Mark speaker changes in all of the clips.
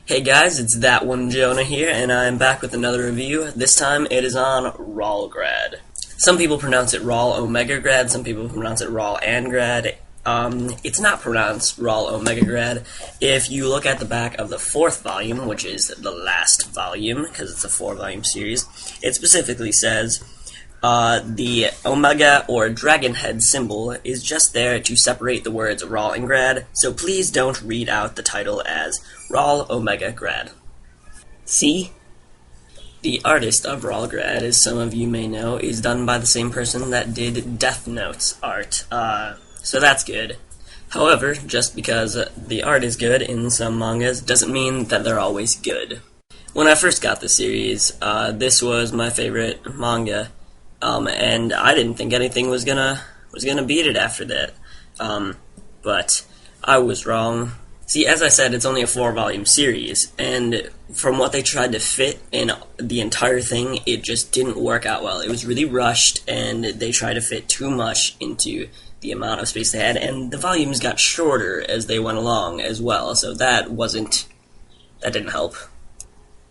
Speaker 1: Hey guys, it's That One Jonah here, and I'm back with another review. This time it is on RalΩGrad. Some people pronounce it RalΩGrad, some people pronounce it RalÄndgrad. It's not pronounced RalΩGrad. If you look at the back of the fourth volume, which is the last volume, because it's a 4-volume series, it specifically says the Omega or dragon head symbol is just there to separate the words RalÄndgrad, so please don't read out the title as RalΩGrad. See? The artist of RalΩGrad, as some of you may know, is done by the same person that did Death Note's art, so that's good. However, just because the art is good in some mangas doesn't mean that they're always good. When I first got the series, this was my favorite manga, and I didn't think anything was gonna beat it after that. But I was wrong. See, as I said, it's only a 4-volume series, and from what they tried to fit in the entire thing, it just didn't work out well. It was really rushed, and they tried to fit too much into the amount of space they had, and the volumes got shorter as they went along as well, so that didn't help.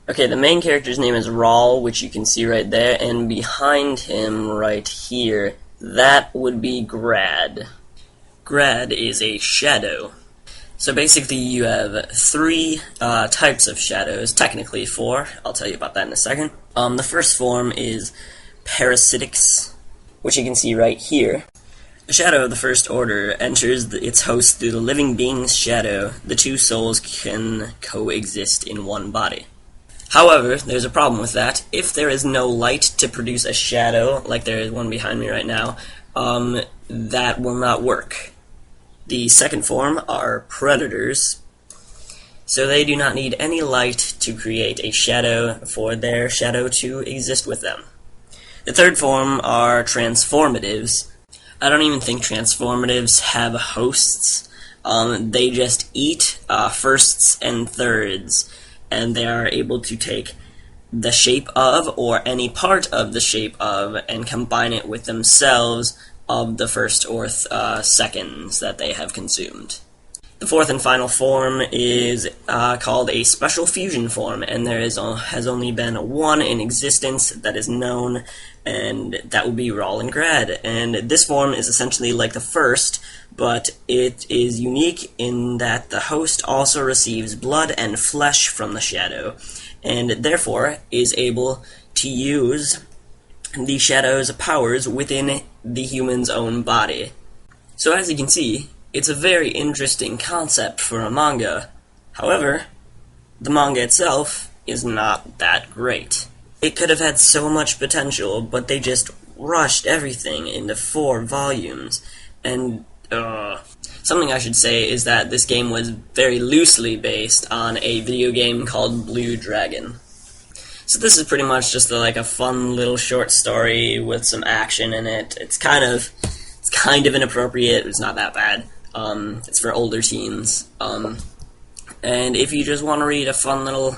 Speaker 1: Okay, the main character's name is Ral, which you can see right there, and behind him right here, that would be Grad. Grad is a shadow. So basically you have 3 types of shadows, technically 4, I'll tell you about that in a second. The first form is parasitics, which you can see right here. A shadow of the first order enters its host through the living being's shadow. The 2 souls can coexist in one body. However, there's a problem with that. If there is no light to produce a shadow, like there is one behind me right now, that will not work. The second form are predators, so they do not need any light to create a shadow for their shadow to exist with them. The third form are transformatives. I don't even think transformatives have hosts. They just eat firsts and thirds, and they are able to take the shape of, or any part of the shape of, and combine it with themselves of the first or seconds that they have consumed. The fourth and final form is called a special fusion form, and there has only been one in existence that is known, and that would be RalÄndgrad. And this form is essentially like the first, but it is unique in that the host also receives blood and flesh from the shadow, and therefore is able to use the shadow's powers within the human's own body. So as you can see, it's a very interesting concept for a manga. However, the manga itself is not that great. It could have had so much potential, but they just rushed everything into 4 volumes. And, something I should say is that this game was very loosely based on a video game called Blue Dragon. So this is pretty much just like a fun little short story with some action in it. It's kind of inappropriate, but it's not that bad. It's for older teens. And if you just want to read a fun little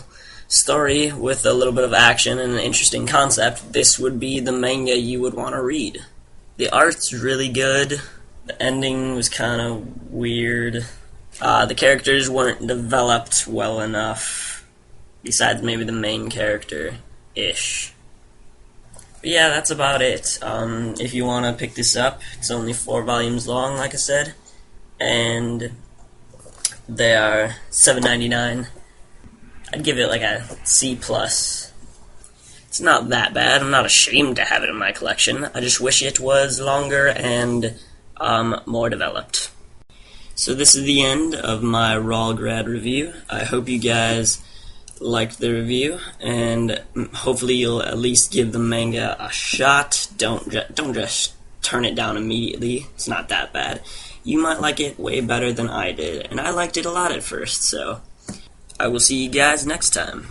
Speaker 1: story with a little bit of action and an interesting concept, this would be the manga you would want to read. The art's really good. The ending was kind of weird. The characters weren't developed well enough. Besides maybe the main character-ish. But yeah, that's about it. If you want to pick this up, it's only 4 volumes long, like I said. And they are $7.99. I'd give it like a C+. It's not that bad. I'm not ashamed to have it in my collection. I just wish it was longer and more developed. So this is the end of my RalΩGrad review. I hope you guys liked the review, and hopefully you'll at least give the manga a shot. Don't just turn it down immediately. It's not that bad. You might like it way better than I did, and I liked it a lot at first, so I will see you guys next time.